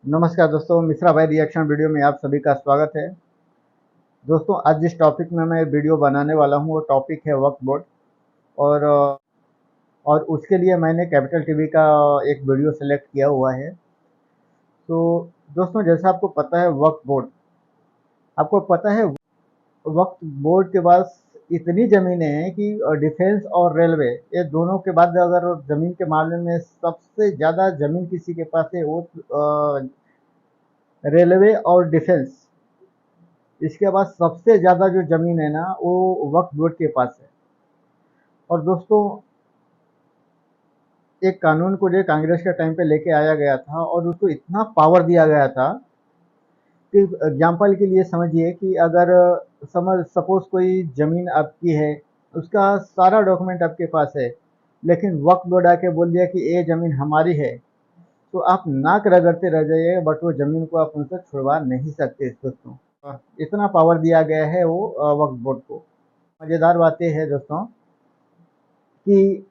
नमस्कार दोस्तों, मिश्रा भाई रिएक्शन वीडियो में आप सभी का स्वागत है। दोस्तों, आज जिस टॉपिक में मैं वीडियो बनाने वाला हूं वो टॉपिक है वक्फ बोर्ड। और और उसके लिए मैंने कैपिटल टीवी का एक वीडियो सेलेक्ट किया हुआ है। तो दोस्तों, जैसा आपको पता है वक्फ बोर्ड के पास इतनी ज़मीनें हैं कि डिफेंस और रेलवे ये दोनों के बाद अगर ज़मीन के मामले में सबसे ज़्यादा ज़मीन किसी के पास है वो रेलवे और डिफेंस। इसके बाद सबसे ज़्यादा जो ज़मीन है ना वो वक्फ बोर्ड के पास है। और दोस्तों, एक कानून को जो कांग्रेस के टाइम पे लेके आया गया था और उसको इतना पावर दिया गया था कि एग्जाम्पल के लिए समझिए कि अगर सपोज कोई ज़मीन आपकी है, उसका सारा डॉक्यूमेंट आपके पास है, लेकिन वक्फ बोर्ड आके बोल दिया कि ये ज़मीन हमारी है, तो आप नाक रगड़ते रह जाइए, बट वो ज़मीन को आप उनसे छुड़वा नहीं सकते दोस्तों। इतना पावर दिया गया है वो वक्फ बोर्ड को। मज़ेदार बात ये है दोस्तों कि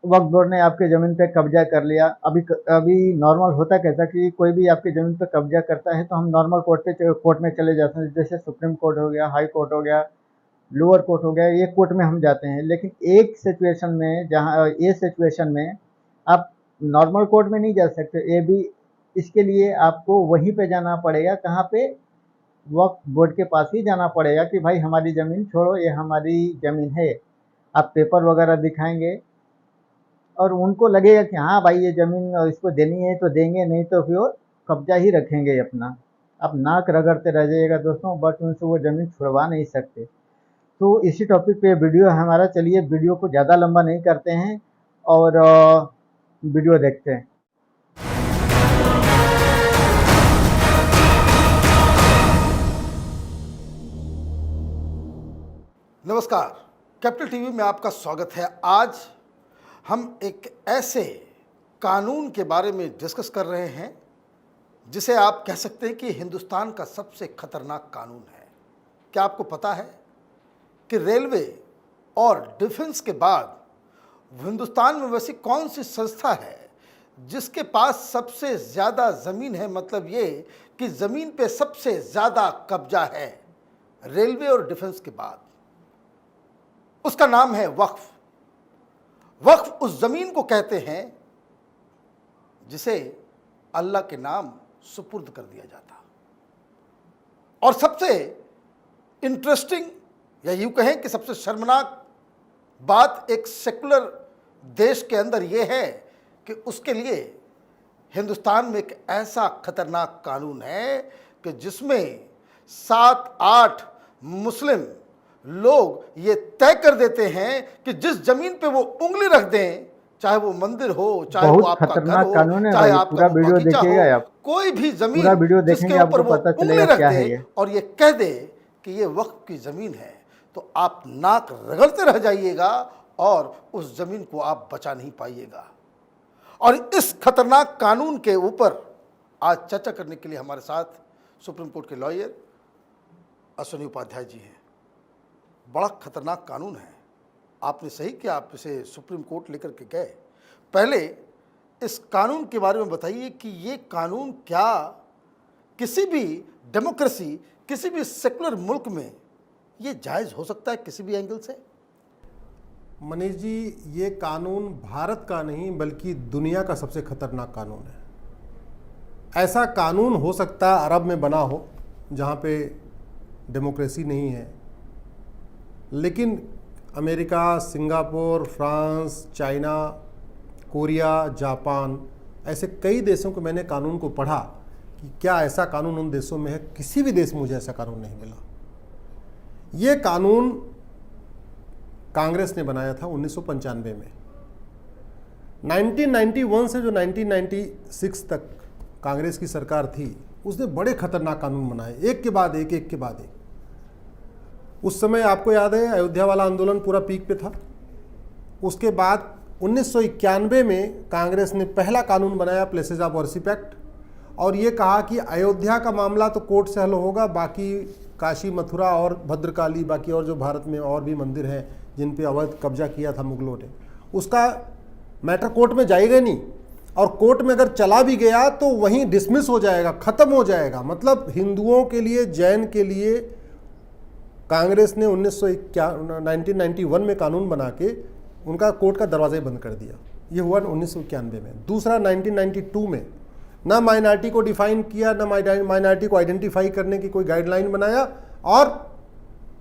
वक्फ बोर्ड ने आपके ज़मीन पे कब्जा कर लिया। अभी नॉर्मल होता कैसा कि कोई भी आपकी ज़मीन पे कब्जा करता है तो हम नॉर्मल कोर्ट में चले जाते हैं, जैसे सुप्रीम कोर्ट हो गया, हाई कोर्ट हो गया, लोअर कोर्ट हो गया, ये कोर्ट में हम जाते हैं। लेकिन एक सिचुएशन में, जहाँ ये सिचुएशन में आप नॉर्मल कोर्ट में नहीं जा सकते, ये भी इसके लिए आपको वहीं पे जाना पड़ेगा। कहाँ पे? वक्फ बोर्ड के पास ही जाना पड़ेगा कि भाई हमारी ज़मीन छोड़ो, ये हमारी ज़मीन है। आप पेपर वगैरह दिखाएंगे और उनको लगेगा कि हाँ भाई ये ज़मीन इसको देनी है तो देंगे, नहीं तो फिर वो कब्जा ही रखेंगे अपना। आप नाक रगड़ते रह जाइएगा दोस्तों, बट उनसे वो ज़मीन छुड़वा नहीं सकते। तो इसी टॉपिक पे वीडियो है हमारा। चलिए वीडियो को ज़्यादा लंबा नहीं करते हैं और वीडियो देखते हैं। नमस्कार, कैपिटल टीवी में आपका स्वागत है। आज हम एक ऐसे कानून के बारे में डिस्कस कर रहे हैं जिसे आप कह सकते हैं कि हिंदुस्तान का सबसे खतरनाक कानून है। क्या आपको पता है कि रेलवे और डिफेंस के बाद हिंदुस्तान में वैसी कौन सी संस्था है जिसके पास सबसे ज़्यादा ज़मीन है? मतलब ये कि ज़मीन पे सबसे ज़्यादा कब्जा है रेलवे और डिफेंस के बाद। उसका नाम है वक्फ। वक्फ उस जमीन को कहते हैं जिसे अल्लाह के नाम सुपुर्द कर दिया जाता। और सबसे इंटरेस्टिंग या यूं कहें कि सबसे शर्मनाक बात एक सेकुलर देश के अंदर यह है कि उसके लिए हिंदुस्तान में एक ऐसा खतरनाक कानून है कि जिसमें 7-8 मुस्लिम लोग ये तय कर देते हैं कि जिस जमीन पे वो उंगली रख दें, चाहे वो मंदिर हो, चाहे वो आपका घर हो, चाहे आपका बगीचा हो, कोई भी जमीन जिसके ऊपर वो उंगली रख दे और ये कह दे कि ये वक्फ की जमीन है, तो आप नाक रगड़ते रह जाइएगा और उस जमीन को आप बचा नहीं पाइएगा। और इस खतरनाक कानून के ऊपर आज चर्चा करने के लिए हमारे साथ सुप्रीम कोर्ट के लॉयर अश्विनी उपाध्याय जी हैं। बड़ा खतरनाक कानून है। आपने सही किया, आप इसे सुप्रीम कोर्ट लेकर के गए। पहले इस कानून के बारे में बताइए कि ये कानून क्या किसी भी डेमोक्रेसी, किसी भी सेकुलर मुल्क में ये जायज़ हो सकता है किसी भी एंगल से? मनीष जी, ये कानून भारत का नहीं बल्कि दुनिया का सबसे खतरनाक कानून है। ऐसा कानून हो सकता है अरब में बना हो जहाँ पे डेमोक्रेसी नहीं है, लेकिन America, Singapore, France, China, Korea, Japan, ऐसे कई देशों को मैंने कानून को पढ़ा कि क्या ऐसा कानून उन देशों में है। किसी भी देश में मुझे ऐसा कानून नहीं मिला। ये कानून कांग्रेस ने बनाया था 1995 में। 1991 से जो 1996 तक कांग्रेस की सरकार थी, उसने बड़े खतरनाक कानून बनाए, एक के बाद एक, एक के बाद एक। उस समय आपको याद है अयोध्या वाला आंदोलन पूरा पीक पे था। उसके बाद 1991 में कांग्रेस ने पहला कानून बनाया, प्लेसेस ऑफ वर्शिप एक्ट, और ये कहा कि अयोध्या का मामला तो कोर्ट से हल होगा, बाकी काशी, मथुरा और भद्रकाली, बाकी और जो भारत में और भी मंदिर हैं जिन पे अवैध कब्जा किया था मुगलों ने, उसका मैटर कोर्ट में जाएगा नहीं। और कोर्ट में अगर चला भी गया तो वहीं डिसमिस हो जाएगा, खत्म हो जाएगा। मतलब हिंदुओं के लिए, जैन के लिए कांग्रेस ने 1991 में कानून बना के उनका कोर्ट का दरवाजा ही बंद कर दिया। ये हुआ 1991 में। दूसरा 1992 में ना माइनॉरिटी को डिफाइन किया, ना माइनॉरिटी को आइडेंटिफाई करने की कोई गाइडलाइन बनाया, और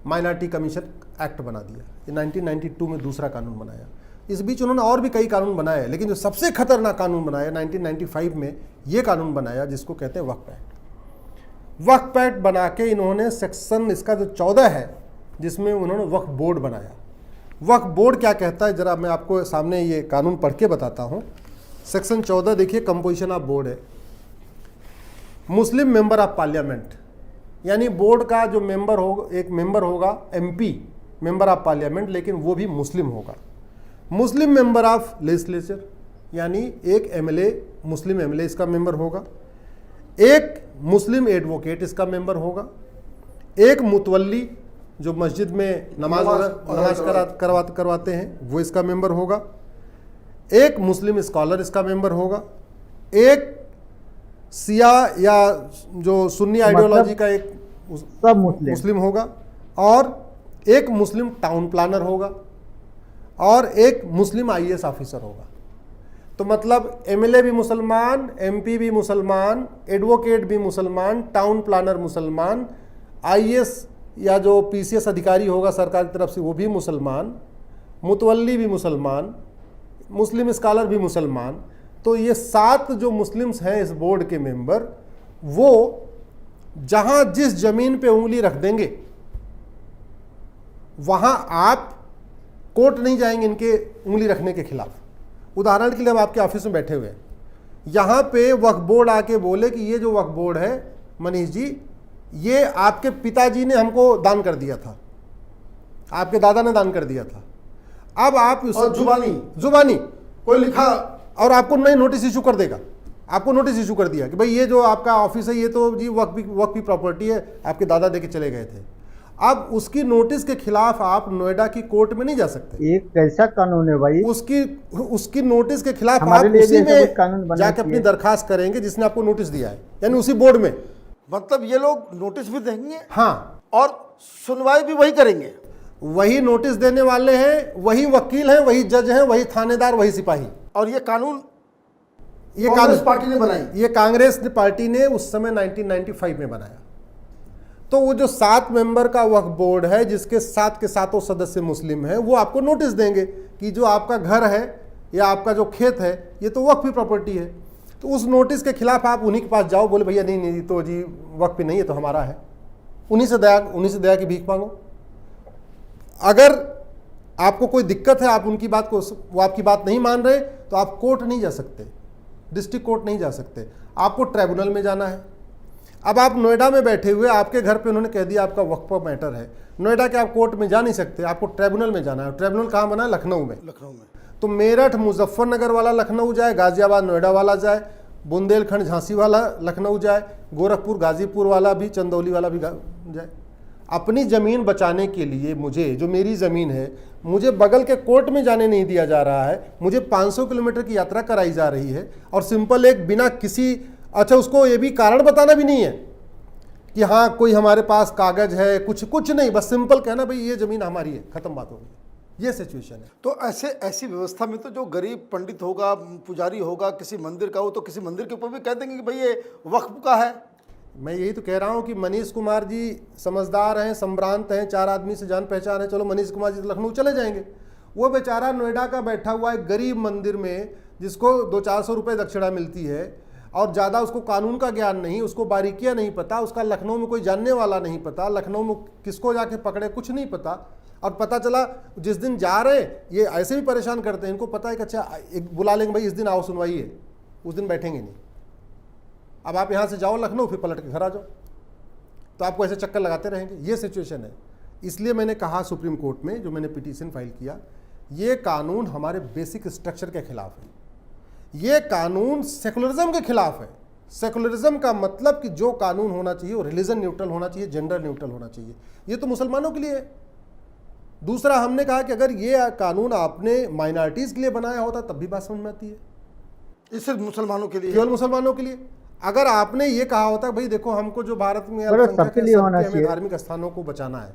माइनॉरिटी कमीशन एक्ट बना दिया। ये 1992 में दूसरा कानून बनाया। इस बीच उन्होंने और भी कई कानून बनाए, लेकिन जो सबसे खतरनाक कानून बनाया 1995 में ये कानून बनाया जिसको कहते हैं वक्फ एक्ट। वक्फ एक्ट बना के इन्होंने सेक्शन इसका जो 14 है जिसमें उन्होंने वक्फ बोर्ड बनाया। वक्फ बोर्ड क्या कहता है, जरा मैं आपको सामने ये कानून पढ़ के बताता हूँ। सेक्शन 14 देखिए, कंपोजिशन ऑफ बोर्ड है। मुस्लिम मेंबर ऑफ पार्लियामेंट, यानी बोर्ड का जो मेंबर होगा, एक मेंबर होगा एमपी, मेंबर ऑफ पार्लियामेंट, लेकिन वो भी मुस्लिम होगा। मुस्लिम मेंबर ऑफ लेजिस्लेचर, यानी एक एमएलए, मुस्लिम एमएलए इसका मेंबर होगा। एक मुस्लिम एडवोकेट इसका मेंबर होगा। एक मुतवल्ली जो मस्जिद में नमाज करवाते हैं वो इसका मेंबर होगा। एक मुस्लिम स्कॉलर इसका मेंबर होगा। एक सिया या जो सुन्नी आइडियोलॉजी का एक सब मुस्लिम होगा, और एक मुस्लिम टाउन प्लानर होगा, और एक मुस्लिम आईएएस ऑफिसर होगा। तो मतलब एमएलए भी मुसलमान, एमपी भी मुसलमान, एडवोकेट भी मुसलमान, टाउन प्लानर मुसलमान, आईएएस या जो पीसीएस अधिकारी होगा सरकार की तरफ से वो भी मुसलमान, मुतवल्ली भी मुसलमान, मुस्लिम स्कॉलर भी मुसलमान। तो ये 7 जो मुस्लिम्स हैं इस बोर्ड के मेंबर, वो जहां जिस जमीन पे उंगली रख देंगे वहां आप कोर्ट नहीं जाएंगे इनके उंगली रखने के खिलाफ। उदाहरण के लिए हम आपके ऑफिस में बैठे हुए हैं, यहाँ पे वक्फ बोर्ड आके बोले कि ये जो वक्फ बोर्ड है मनीष जी, ये आपके पिताजी ने हमको दान कर दिया था, आपके दादा ने दान कर दिया था। अब आप जुबानी कोई लिखा और आपको नई नोटिस इशू कर देगा। आपको नोटिस इशू कर दिया कि भाई ये जो आपका ऑफिस है ये तो जी वक्फ की प्रॉपर्टी है, आपके दादा देके चले गए थे। अब उसकी नोटिस के खिलाफ आप नोएडा की कोर्ट में नहीं जा सकते। एक कैसा कानून है भाई, उसकी नोटिस के खिलाफ आप हमारे लिए उसी भी ऐसा कुछ में कानून बनना जाके अपनी चाहिए। दरखास्त करेंगे जिसने आपको नोटिस दिया है, यानी उसी बोर्ड में। मतलब ये लोग नोटिस भी देंगे हाँ, और सुनवाई भी वही करेंगे। वही नोटिस देने वाले हैं, वही वकील हैं, वही जज हैं, वही थानेदार, वही सिपाही। और ये कानून ये कांग्रेस पार्टी ने बनाई। ये कांग्रेस पार्टी ने उस समय 1995 में बनाया। तो वो जो 7 मेंबर का वक्फ बोर्ड है जिसके 7 के 7 सदस्य मुस्लिम हैं, वो आपको नोटिस देंगे कि जो आपका घर है या आपका जो खेत है ये तो वक्फ की प्रॉपर्टी है। तो उस नोटिस के खिलाफ आप उन्हीं के पास जाओ, बोले भैया नहीं नहीं तो जी वक्फ नहीं है, तो हमारा है। उन्हीं से दया की भीख मांगो। अगर आपको कोई दिक्कत है, आप उनकी बात को, वो आपकी बात नहीं मान रहे, तो आप कोर्ट नहीं जा सकते, डिस्ट्रिक्ट कोर्ट नहीं जा सकते, आपको ट्राइब्यूनल में जाना है। अब आप नोएडा में बैठे हुए, आपके घर पे उन्होंने कह दिया आपका वक्फ का मैटर है, नोएडा के आप कोर्ट में जा नहीं सकते, आपको ट्राइब्यूनल में जाना है। ट्राइब्यूनल कहाँ बना है? लखनऊ में। तो मेरठ मुजफ्फरनगर वाला लखनऊ जाए, गाजियाबाद नोएडा वाला जाए, बुंदेलखंड झांसी वाला लखनऊ जाए, गोरखपुर गाजीपुर वाला भी, चंदौली वाला भी जाए। अपनी ज़मीन बचाने के लिए मुझे, जो मेरी ज़मीन है, मुझे बगल के कोर्ट में जाने नहीं दिया जा रहा है, मुझे 500 किलोमीटर की यात्रा कराई जा रही है, और सिंपल एक बिना किसी, अच्छा उसको ये भी कारण बताना भी नहीं है कि हाँ कोई हमारे पास कागज है, कुछ नहीं, बस सिंपल कहना भाई ये ज़मीन हमारी है, ख़त्म बात होगी। ये सिचुएशन है। तो ऐसी व्यवस्था में तो जो गरीब पंडित होगा, पुजारी होगा, किसी मंदिर का हो, तो किसी मंदिर के ऊपर भी कह देंगे कि भाई ये वक्फ का है। मैं यही तो कह रहा हूँ कि मनीष कुमार जी समझदार हैं, संभ्रांत हैं, 4 आदमी से जान पहचान है, चलो मनीष कुमार जी तो लखनऊ चले जाएंगे। वो बेचारा नोएडा का बैठा हुआ है गरीब मंदिर में, जिसको 200-400 रुपये दक्षिणा मिलती है, और ज़्यादा उसको कानून का ज्ञान नहीं, उसको बारीकियाँ नहीं पता, उसका लखनऊ में कोई जानने वाला नहीं पता, लखनऊ में किसको जाके पकड़े कुछ नहीं पता। और पता चला जिस दिन जा रहे, ये ऐसे भी परेशान करते हैं, इनको पता है कि अच्छा एक बुला लेंगे भाई, इस दिन आओ सुनवाई है, उस दिन बैठेंगे नहीं। अब आप यहाँ से जाओ लखनऊ, फिर पलट के घर आ जाओ, तो आपको ऐसे चक्कर लगाते रहेंगे। ये सिचुएशन है। इसलिए मैंने कहा सुप्रीम कोर्ट में, जो मैंने पिटीशन फाइल किया, ये कानून हमारे बेसिक स्ट्रक्चर के खिलाफ है, ये कानून सेकुलरिज्म के खिलाफ है। सेकुलरिज्म का मतलब कि जो कानून होना चाहिए वो रिलीजन न्यूट्रल होना चाहिए, जेंडर न्यूट्रल होना चाहिए। ये तो मुसलमानों के लिए है। दूसरा, हमने कहा कि अगर ये कानून आपने माइनॉरिटीज़ के लिए बनाया होता तब भी बात समझ में आती है। ये सिर्फ मुसलमानों के लिए केवल मुसलमानों के लिए। अगर आपने ये कहा होता भाई देखो हमको जो भारत में अल्पसंख्यक सबके है, लिए होना सबके हमें चाहिए। धार्मिक स्थानों को बचाना है,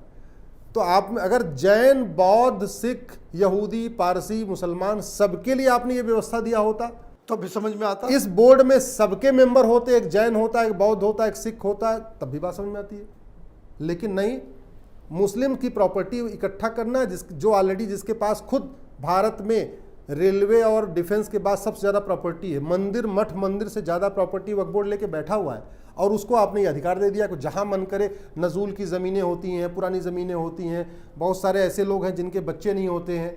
तो आप अगर जैन, बौद्ध, सिख, यहूदी, पारसी, मुसलमान सबके लिए आपने ये व्यवस्था दिया होता तो भी समझ में आता। इस बोर्ड में सबके मेंबर होते, एक जैन होता, एक बौद्ध होता, एक सिख होता, तब भी बात समझ में आती है। लेकिन नहीं, मुस्लिम की प्रॉपर्टी इकट्ठा करना, जो ऑलरेडी जिसके पास खुद भारत में रेलवे और डिफेंस के बाद सबसे ज़्यादा प्रॉपर्टी है, मंदिर, मठ मंदिर से ज़्यादा प्रॉपर्टी वक्फ बोर्ड लेके बैठा हुआ है, और उसको आपने ये अधिकार दे दिया कि जहाँ मन करे नजूल की ज़मीनें होती हैं, पुरानी ज़मीनें होती हैं, बहुत सारे ऐसे लोग हैं जिनके बच्चे नहीं होते हैं,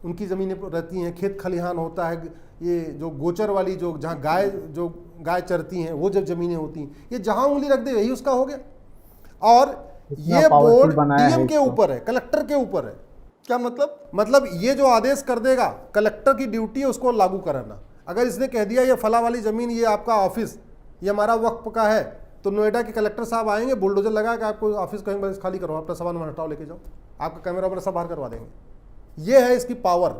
उनकी ज़मीनें रहती हैं, खेत खलिहान होता है, ये जो गोचर वाली जो जहाँ गाय चरती हैं वो जब ज़मीनें होती हैं, ये जहाँ उंगली रख दे यही उसका हो गया। और ये बोर्ड डीएम के ऊपर है, कलेक्टर के ऊपर है। क्या मतलब ये जो आदेश कर देगा, कलेक्टर की ड्यूटी है उसको लागू कराना। अगर इसने कह दिया ये फला वाली ज़मीन, ये आपका ऑफिस, ये हमारा वक्फ का है, तो नोएडा के कलेक्टर साहब आएंगे, बुलडोजर लगा के आपको ऑफिस कहीं बस खाली करो, अपना सामान हटाओ, लेके जाओ, आपका कैमरा वगैरह सब बाहर करवा देंगे। ये है इसकी पावर।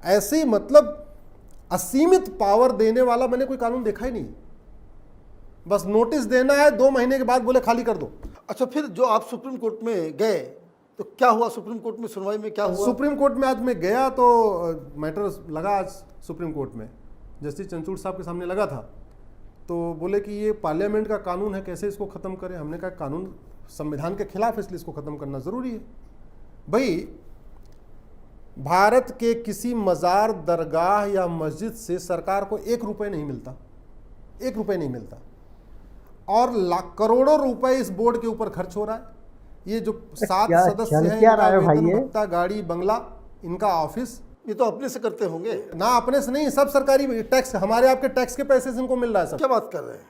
ऐसी मतलब असीमित पावर देने वाला मैंने कोई कानून देखा ही नहीं। बस नोटिस देना है, 2 महीने के बाद बोले खाली कर दो। अच्छा, फिर जो आप सुप्रीम कोर्ट में गए तो क्या हुआ? सुप्रीम कोर्ट में सुनवाई में क्या हुआ? सुप्रीम कोर्ट में आज मैं गया तो मैटर लगा आज सुप्रीम कोर्ट में, जस्टिस चंद्रचूड़ साहब के सामने लगा था, तो बोले कि ये पार्लियामेंट का कानून है, कैसे इसको ख़त्म करें। हमने कहा कानून संविधान के खिलाफ, इसलिए इसको ख़त्म करना ज़रूरी है। भाई भारत के किसी मज़ार, दरगाह या मस्जिद से सरकार को 1 रुपये नहीं मिलता, 1 रुपये नहीं मिलता, और करोड़ों रुपए इस बोर्ड के ऊपर खर्च हो रहा है। ये जो 7 सदस्य हैं, इनका वेतन भत्ता, गाड़ी, बंगला, इनका ऑफिस, ये तो अपने से करते होंगे ना? अपने से नहीं, सब सरकारी टैक्स, हमारे आपके टैक्स के पैसे से इनको मिल रहा है सब। क्या बात कर रहे हैं?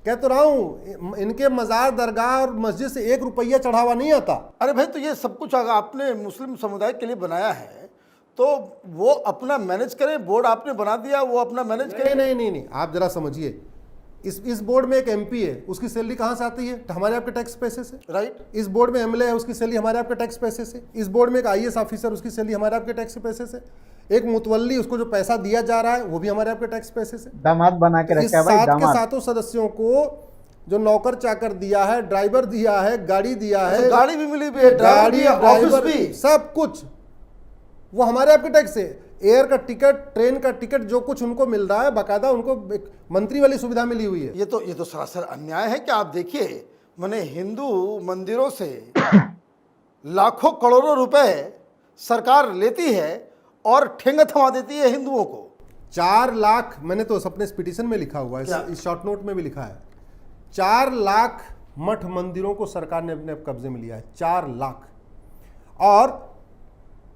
कह तो रहा हूँ, इनके मज़ार, दरगाह और मस्जिद से 1 रुपया चढ़ावा नहीं आता। अरे भाई, तो ये सब कुछ अगर आपने मुस्लिम समुदाय के लिए बनाया है तो वो अपना मैनेज करें। बोर्ड आपने बना दिया, वो अपना मैनेज करें। नहीं, आप जरा समझिए, इस बोर्ड में एक एमपी है, उसकी सैलरी कहाँ से आती है? हमारे आपके टैक्स पैसे से। राइट। इस बोर्ड में एमएलए है, उसकी सैलरी हमारे आपके टैक्स पैसे से। इस बोर्ड में एक आईएएस ऑफिसर, उसकी सैलरी हमारे आपके टैक्स पैसे से। एक मुतवल्ली, उसको जो पैसा दिया जा रहा है वो भी हमारे आपके टैक्स पैसे से। दामाद बना के रखा है भाई, दामाद के 7 सदस्यों को जो नौकर चाकर दिया है, ड्राइवर दिया है, गाड़ी दिया है, गाड़ी भी मिली है, गाड़ी, ऑफिस भी, सब कुछ वो हमारे आपके टैक्स से। एयर का टिकट, ट्रेन का टिकट, जो कुछ उनको मिल रहा है, बाकायदा उनको एक मंत्री वाली सुविधा मिली हुई है। ये तो सरासर अन्याय है कि आप देखिए, मैंने हिंदू मंदिरों से लाखों करोड़ों रुपए सरकार लेती है और ठेंगा थमा देती है हिंदुओं को। 4 लाख, मैंने तो अपने इस पिटीशन में लिखा हुआ है, इस शॉर्ट नोट में भी लिखा है, 4 लाख मठ मंदिरों को सरकार ने अपने कब्जे में लिया है, 4 लाख। और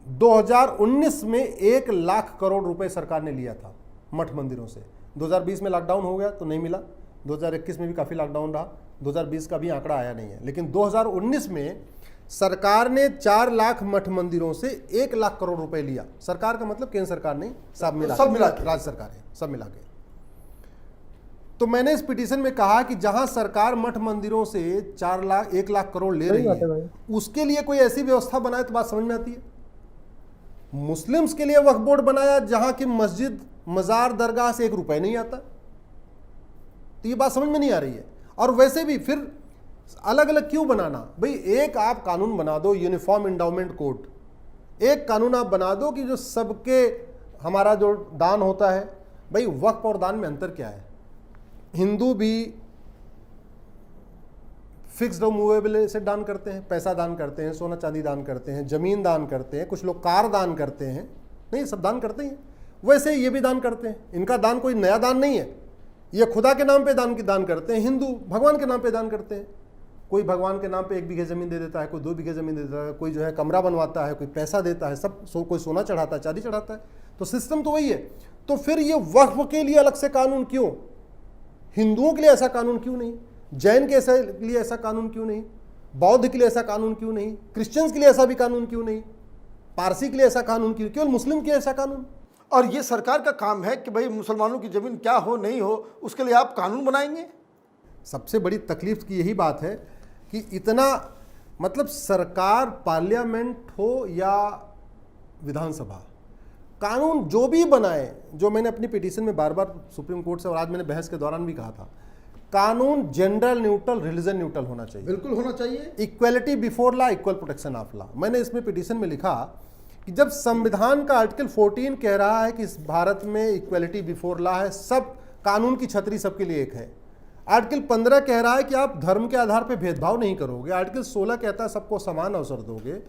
2019 में 1 लाख करोड़ रुपए सरकार ने लिया था मठ मंदिरों से। 2020 में लॉकडाउन हो गया तो नहीं मिला, 2021 में भी काफ़ी लॉकडाउन रहा, 2020 का भी आंकड़ा आया नहीं है, लेकिन 2019 में सरकार ने 4 लाख मठ मंदिरों से 1 लाख करोड़ रुपए लिया। सरकार का मतलब केंद्र सरकार नहीं, सब मिला राज्य सरकार है, सब मिला के। तो मैंने इस पिटीशन में कहा कि जहां सरकार मठ मंदिरों से 1 लाख करोड़ ले रही है, उसके लिए कोई ऐसी व्यवस्था बनाए तो बात समझ में आती है। मुस्लिम्स के लिए वक्फ बोर्ड बनाया जहां की मस्जिद, मजार, दरगाह से 1 रुपए नहीं आता, तो ये बात समझ में नहीं आ रही है। और वैसे भी फिर अलग अलग क्यों बनाना? भाई एक आप कानून बना दो, यूनिफॉर्म एंडाउमेंट कोड, एक कानून आप बना दो कि जो सबके, हमारा जो दान होता है, भाई वक्फ और दान में अंतर क्या है? हिंदू भी फिक्स्ड और मूवेबल से दान करते हैं, पैसा दान करते हैं, सोना चांदी दान करते हैं, जमीन दान करते हैं, कुछ लोग कार दान करते हैं, नहीं सब दान करते हैं। वैसे ये भी दान करते हैं, इनका दान कोई नया दान नहीं है, ये खुदा के नाम पे दान करते हैं। हिंदू भगवान के नाम पे दान करते हैं, कोई भगवान के नाम पे 1 बीघे ज़मीन दे देता है, कोई 2 बीघे ज़मीन दे देता है, कोई जो है कमरा बनवाता है, कोई पैसा देता है, सब कोई सोना चढ़ाता है, चांदी चढ़ाता है, तो सिस्टम तो वही है। तो फिर ये वक्फ के लिए अलग से कानून क्यों? हिंदुओं के लिए ऐसा कानून क्यों नहीं? जैन के लिए ऐसा कानून क्यों नहीं? बौद्ध के लिए ऐसा कानून क्यों नहीं? क्रिश्चियंस के लिए ऐसा भी कानून क्यों नहीं? पारसी के लिए ऐसा कानून क्यों? केवल मुस्लिम के लिए ऐसा कानून? और ये सरकार का काम है कि भाई मुसलमानों की ज़मीन क्या हो नहीं हो, उसके लिए आप कानून बनाएंगे? सबसे बड़ी तकलीफ की यही बात है कि इतना, मतलब सरकार, पार्लियामेंट हो या विधानसभा, कानून जो भी बनाए, जो मैंने अपनी पिटीशन में बार बार सुप्रीम कोर्ट से और आज मैंने बहस के दौरान भी कहा था, कानून जेंडर न्यूट्रल, रिलीजन न्यूट्रल होना चाहिए। बिल्कुल होना चाहिए। Equality before law, equal protection of law. मैंने इसमें पिटीशन में लिखा कि जब संविधान का आर्टिकल 14 कह रहा है कि इस भारत में इक्वलिटी बिफोर लॉ है, सब कानून की छतरी सबके लिए एक है। आर्टिकल 15 कह रहा है कि आप धर्म के आधार पर भेदभाव नहीं करोगे। आर्टिकल 16 कहता है सबको समान अवसर दोगे।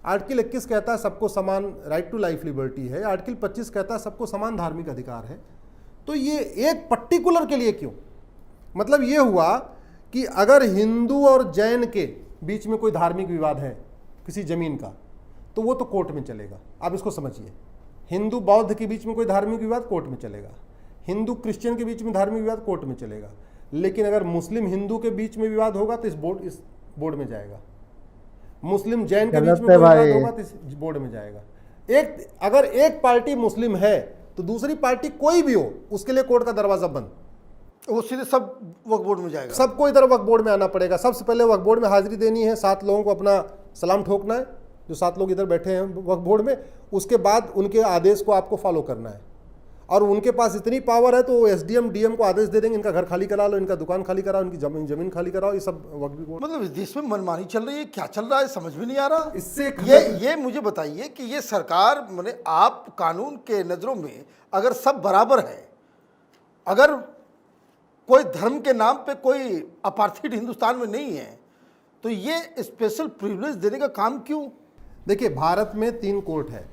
आर्टिकल 21 कहता है सबको समान राइट टू लाइफ लिबर्टी है। आर्टिकल 25 कहता है सबको समान धार्मिक अधिकार है। तो ये एक पर्टिकुलर के लिए क्यों? मतलब ये हुआ कि अगर हिंदू और जैन के बीच में कोई धार्मिक विवाद है किसी जमीन का, तो वो तो कोर्ट में चलेगा। आप इसको समझिए, हिंदू बौद्ध के बीच में कोई धार्मिक विवाद कोर्ट में चलेगा, हिंदू क्रिश्चियन के बीच में धार्मिक विवाद कोर्ट में चलेगा। लेकिन अगर मुस्लिम हिंदू के बीच में विवाद होगा तो इस बोर्ड में जाएगा। मुस्लिम जैन के बीच में कोई विवाद होगा तो इस बोर्ड में जाएगा। अगर एक पार्टी मुस्लिम है तो दूसरी पार्टी कोई भी हो, उसके लिए कोर्ट का दरवाजा बंद, वो सीधे सब वक्फ बोर्ड में जाएगा। सबको इधर वक्फ बोर्ड में आना पड़ेगा। सबसे पहले वक्फ बोर्ड में हाजिरी देनी है, 7 लोगों को अपना सलाम ठोकना है, जो 7 लोग इधर बैठे हैं वक्फ बोर्ड में। उसके बाद उनके आदेश को आपको फॉलो करना है। और उनके पास इतनी पावर है तो वो एसडीएम डीएम को आदेश दे देंगे, इनका घर खाली करा लो, इनका दुकान खाली कराओ, इनकी जमीन खाली कराओ। ये सब वक्फ बोर्ड। मतलब इस देश में मनमानी चल रही है, क्या चल रहा है समझ में नहीं आ रहा। इससे ये मुझे बताइए कि ये सरकार, माने आप कानून के नज़रों में अगर सब बराबर है, अगर कोई धर्म के नाम पे कोई अपार्थाइड हिंदुस्तान में नहीं है, तो ये स्पेशल प्रिविलेज देने का काम क्यों? देखिए, भारत में 3 कोर्ट है,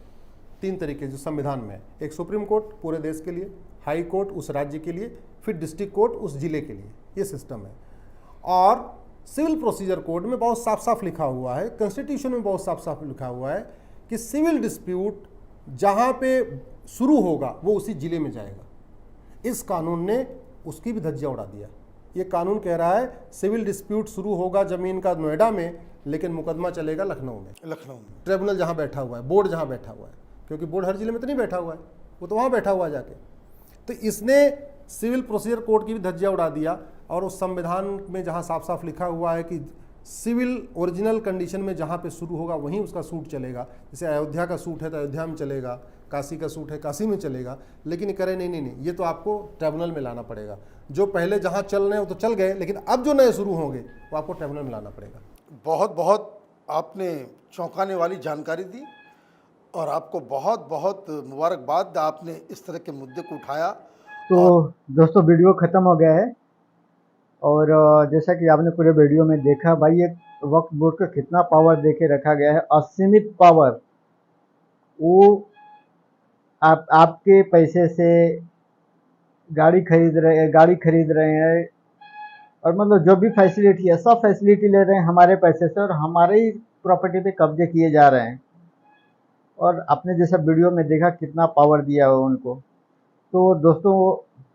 3 तरीके जो संविधान में है। एक सुप्रीम कोर्ट पूरे देश के लिए, हाई कोर्ट उस राज्य के लिए, फिर डिस्ट्रिक्ट कोर्ट उस जिले के लिए। ये सिस्टम है। और सिविल प्रोसीजर कोड में बहुत साफ साफ लिखा हुआ है, कॉन्स्टिट्यूशन में बहुत साफ साफ लिखा हुआ है कि सिविल डिस्प्यूट जहाँ पे शुरू होगा वो उसी जिले में जाएगा। इस कानून ने उसकी भी धज्जियाँ उड़ा दिया। ये कानून कह रहा है सिविल डिस्प्यूट शुरू होगा ज़मीन का नोएडा में, लेकिन मुकदमा चलेगा लखनऊ में। ट्रिब्यूनल जहाँ बैठा हुआ है, बोर्ड जहाँ बैठा हुआ है, क्योंकि बोर्ड हर जिले में तो नहीं बैठा हुआ है, वो तो वहाँ बैठा हुआ है जाके। तो इसने सिविल प्रोसीजर कोड की भी धज्जियाँ उड़ा दिया। और उस संविधान में जहाँ साफ साफ लिखा हुआ है कि सिविल ओरिजिनल कंडीशन में जहाँ पे शुरू होगा वहीं उसका सूट चलेगा। जैसे अयोध्या का सूट है तो अयोध्या में चलेगा, काशी का सूट है काशी में चलेगा। लेकिन ये करे नहीं, ये तो आपको ट्रिब्यूनल में लाना पड़ेगा। जो पहले जहाँ चल रहे हैं वो तो चल गए, लेकिन अब जो नए शुरू होंगे वो आपको ट्रिब्यूनल में लाना पड़ेगा। बहुत बहुत आपने चौंकाने वाली जानकारी दी और आपको बहुत बहुत मुबारकबाद, आपने इस तरह के मुद्दे को उठाया। तो दोस्तों, वीडियो ख़त्म हो गया है। और जैसा कि आपने पूरे वीडियो में देखा, भाई एक वक्फ बोर्ड का कितना पावर दे के रखा गया है, असीमित पावर। वो आपके पैसे से गाड़ी खरीद रहे हैं, और मतलब जो भी फैसिलिटी है सब फैसिलिटी ले रहे हैं हमारे पैसे से, और हमारे ही प्रॉपर्टी पे कब्जे किए जा रहे हैं। और आपने जैसा वीडियो में देखा कितना पावर दिया हो उनको। तो दोस्तों,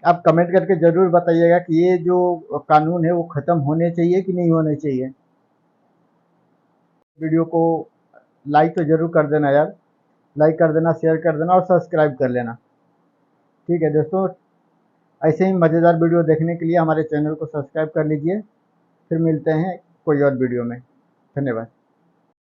आप कमेंट करके ज़रूर बताइएगा कि ये जो कानून है वो ख़त्म होने चाहिए कि नहीं होने चाहिए। वीडियो को लाइक तो ज़रूर कर देना यार, लाइक कर देना, शेयर कर देना और सब्सक्राइब कर लेना। ठीक है दोस्तों, ऐसे ही मज़ेदार वीडियो देखने के लिए हमारे चैनल को सब्सक्राइब कर लीजिए। फिर मिलते हैं कोई और वीडियो में। धन्यवाद।